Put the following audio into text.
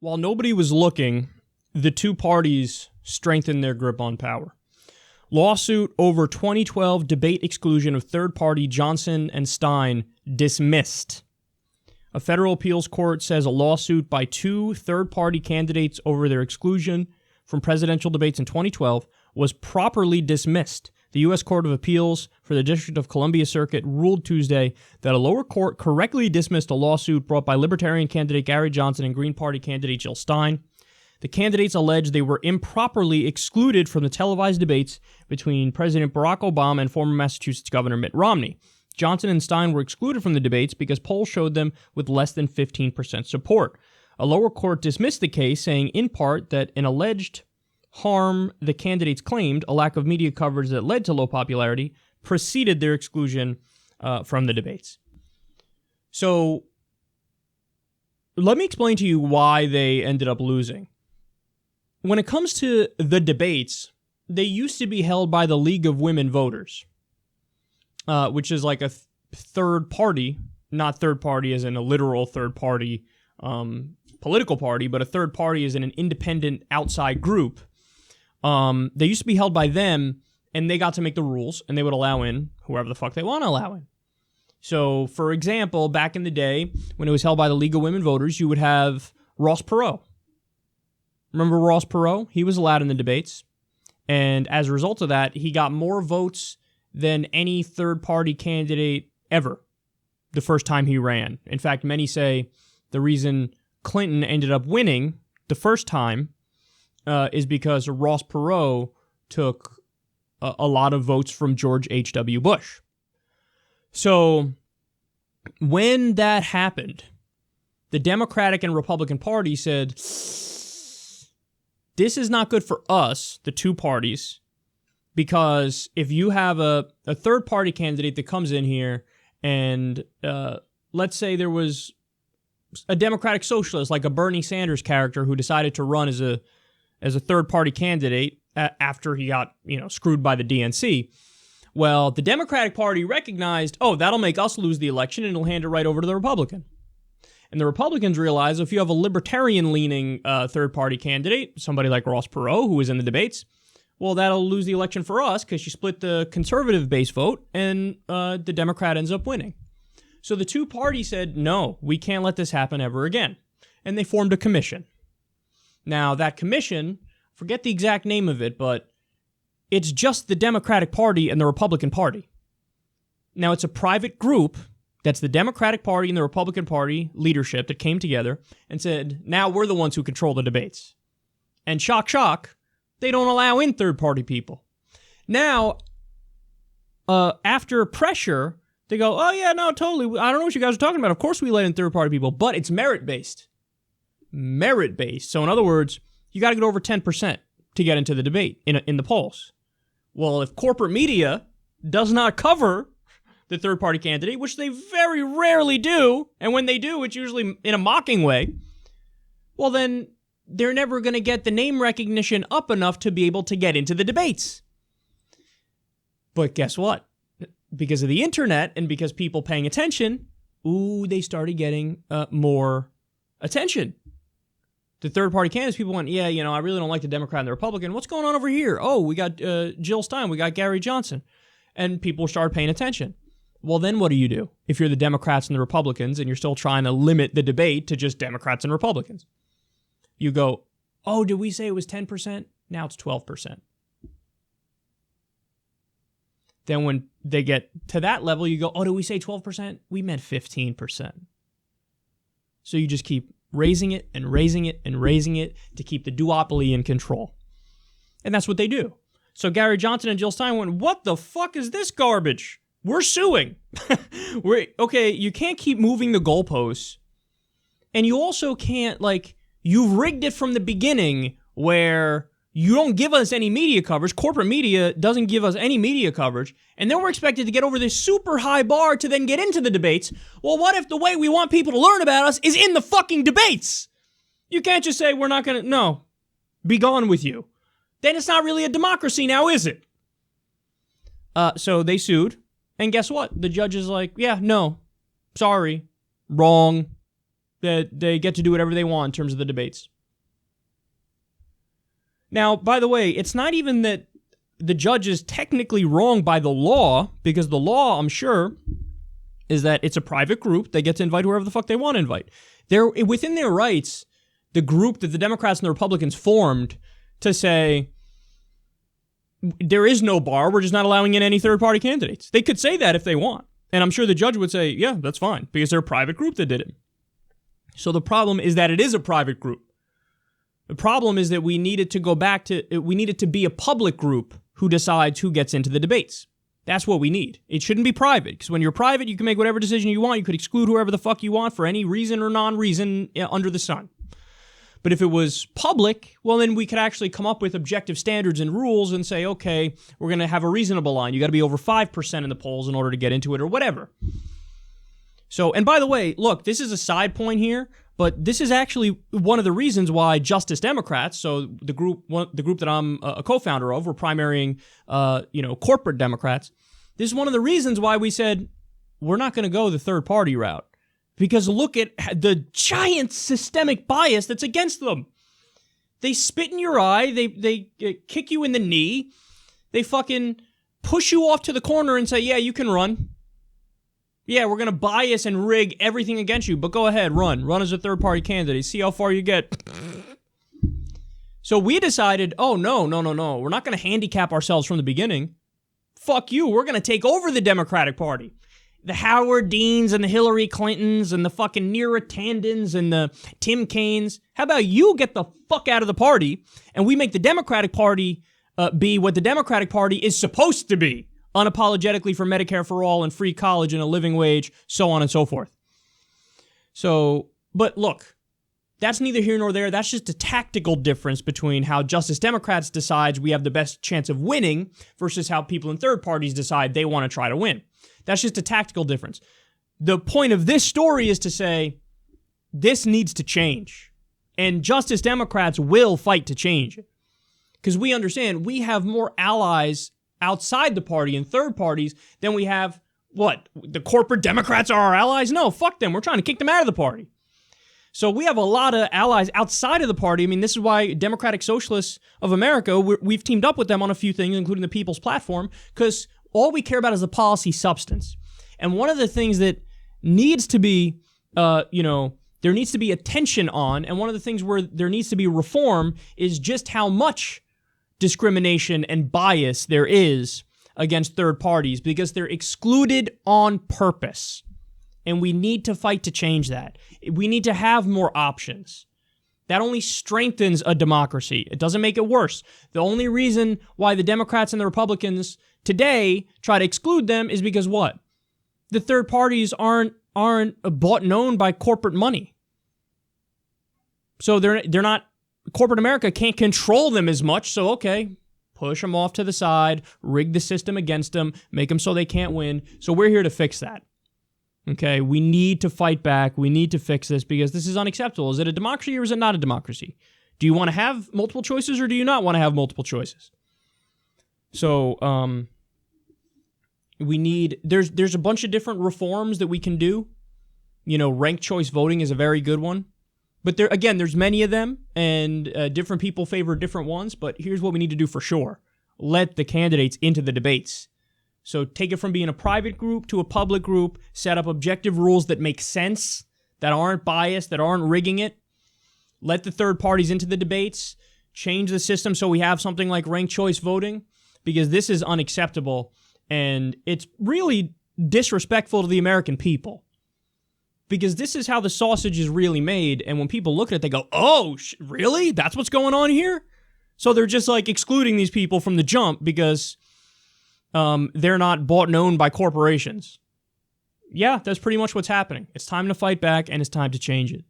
While nobody was looking, the two parties strengthened their grip on power. Lawsuit over 2012 debate exclusion of third-party Johnson and Stein dismissed. A federal appeals court says a lawsuit by two third-party candidates over their exclusion from presidential debates in 2012 was properly dismissed. The U.S. Court of Appeals for the District of Columbia Circuit ruled Tuesday that a lower court correctly dismissed a lawsuit brought by Libertarian candidate Gary Johnson and Green Party candidate Jill Stein. The candidates alleged they were improperly excluded from the televised debates between President Barack Obama and former Massachusetts Governor Mitt Romney. Johnson and Stein were excluded from the debates because polls showed them with less than 15% support. A lower court dismissed the case, saying in part that an alleged harm the candidates claimed, a lack of media coverage that led to low popularity, preceded their exclusion from the debates. So let me explain to you why they ended up losing. When it comes to the debates, they used to be held by the League of Women Voters, which is like a third party, not third party as in a literal third party political party, but a third party as in an independent outside group. They used to be held by them, and they got to make the rules, and they would allow in whoever the fuck they want to allow in. So, for example, back in the day, when it was held by the League of Women Voters, you would have Ross Perot. Remember Ross Perot? He was allowed in the debates, and as a result of that, he got more votes than any third-party candidate ever the first time he ran. In fact, many say the reason Clinton ended up winning the first time is because Ross Perot took a lot of votes from George H.W. Bush. So when that happened, the Democratic and Republican Party said, this is not good for us, the two parties, because if you have a third-party candidate that comes in here and let's say there was a Democratic socialist like a Bernie Sanders character who decided to run as a third-party candidate after he got, screwed by the DNC. Well, the Democratic Party recognized, that'll make us lose the election, and it'll hand it right over to the Republican. And the Republicans realized if you have a libertarian-leaning third-party candidate, somebody like Ross Perot, who was in the debates, well, that'll lose the election for us because you split the conservative base vote, and the Democrat ends up winning. So the two parties said, no, we can't let this happen ever again. And they formed a commission. Now, that commission, forget the exact name of it, but it's just the Democratic Party and the Republican Party. Now, it's a private group that's the Democratic Party and the Republican Party leadership that came together and said, now we're the ones who control the debates. And shock, shock, they don't allow in third-party people. Now, after pressure, they go, oh yeah, no, totally, I don't know what you guys are talking about. Of course we let in third-party people, but it's merit-based. Merit-based. So in other words, you got to get over 10% to get into the debate in the polls. Well, if corporate media does not cover the third-party candidate, which they very rarely do, and when they do, it's usually in a mocking way, well then they're never going to get the name recognition up enough to be able to get into the debates. But guess what? Because of the internet and because people paying attention, they started getting more attention. The third-party candidates, people went, I really don't like the Democrat and the Republican. What's going on over here? Oh, we got Jill Stein. We got Gary Johnson. And people started paying attention. Well, then what do? If you're the Democrats and the Republicans and you're still trying to limit the debate to just Democrats and Republicans? You go, did we say it was 10%? Now it's 12%. Then when they get to that level, you go, did we say 12%? We meant 15%. So you just keep raising it and raising it and raising it to keep the duopoly in control. And that's what they do. So Gary Johnson and Jill Stein went, what the fuck is this garbage? We're suing. You can't keep moving the goalposts. And you also can't, you've rigged it from the beginning where you don't give us any media coverage. Corporate media doesn't give us any media coverage. And then we're expected to get over this super high bar to then get into the debates. Well, what if the way we want people to learn about us is in the fucking debates? You can't just say we're not going to, no, be gone with you. Then it's not really a democracy now, is it? So they sued. And guess what? The judge is like, yeah, no, sorry, wrong. that they get to do whatever they want in terms of the debates. Now, by the way, it's not even that the judge is technically wrong by the law, because the law, I'm sure, is that it's a private group. They get to invite whoever the fuck they want to invite. They're within their rights, the group that the Democrats and the Republicans formed, to say, there is no bar, we're just not allowing in any third-party candidates. They could say that if they want. And I'm sure the judge would say, yeah, that's fine, because they're a private group that did it. So the problem is that it is a private group. The problem is that we need it to be a public group who decides who gets into the debates. That's what we need. It shouldn't be private, because when you're private, you can make whatever decision you want. You could exclude whoever the fuck you want for any reason or non-reason under the sun. But if it was public, well, then we could actually come up with objective standards and rules and say, okay, we're going to have a reasonable line. You got to be over 5% in the polls in order to get into it or whatever. So, and by the way, look, this is a side point here, but this is actually one of the reasons why Justice Democrats, so the group that I'm a co-founder of, we're primarying, corporate Democrats. This is one of the reasons why we said we're not going to go the third party route. Because look at the giant systemic bias that's against them. They spit in your eye. They kick you in the knee. They fucking push you off to the corner and say, yeah, you can run. Yeah, we're going to bias and rig everything against you, but go ahead, run. Run as a third-party candidate. See how far you get. So we decided, oh, no. We're not going to handicap ourselves from the beginning. Fuck you. We're going to take over the Democratic Party. The Howard Deans and the Hillary Clintons and the fucking Neera Tandons and the Tim Kaines. How about you get the fuck out of the party and we make the Democratic Party be what the Democratic Party is supposed to be, unapologetically for Medicare for all and free college and a living wage, so on and so forth. So, but look, that's neither here nor there. That's just a tactical difference between how Justice Democrats decides we have the best chance of winning versus how people in third parties decide they want to try to win. That's just a tactical difference. The point of this story is to say, this needs to change. And Justice Democrats will fight to change it. Because we understand we have more allies outside the party and third parties than we have, what? The corporate Democrats are our allies? No, fuck them. We're trying to kick them out of the party. So we have a lot of allies outside of the party. I mean, this is why Democratic Socialists of America, we've teamed up with them on a few things, including the People's Platform, because all we care about is the policy substance. And one of the things that needs to be, there needs to be attention on, and one of the things where there needs to be reform is just how much discrimination and bias there is against third parties, because they're excluded on purpose. And we need to fight to change that. We need to have more options. That only strengthens a democracy. It doesn't make it worse. The only reason why the Democrats and the Republicans today try to exclude them is because what? The third parties aren't bought and owned by corporate money. So they're not, corporate America can't control them as much. So okay, push them off to the side, rig the system against them, make them so they can't win. So we're here to fix that. Okay, we need to fight back. We need to fix this because this is unacceptable. Is it a democracy or is it not a democracy? Do you want to have multiple choices or do you not want to have multiple choices? So, there's a bunch of different reforms that we can do. Ranked choice voting is a very good one. But there's many of them, and different people favor different ones. But here's what we need to do for sure. Let the candidates into the debates. So take it from being a private group to a public group, set up objective rules that make sense, that aren't biased, that aren't rigging it. Let the third parties into the debates, change the system so we have something like ranked choice voting, because this is unacceptable, and it's really disrespectful to the American people. Because this is how the sausage is really made, and when people look at it, they go, oh, really? That's what's going on here? So they're just like excluding these people from the jump because they're not bought and owned by corporations. Yeah, that's pretty much what's happening. It's time to fight back, and it's time to change it.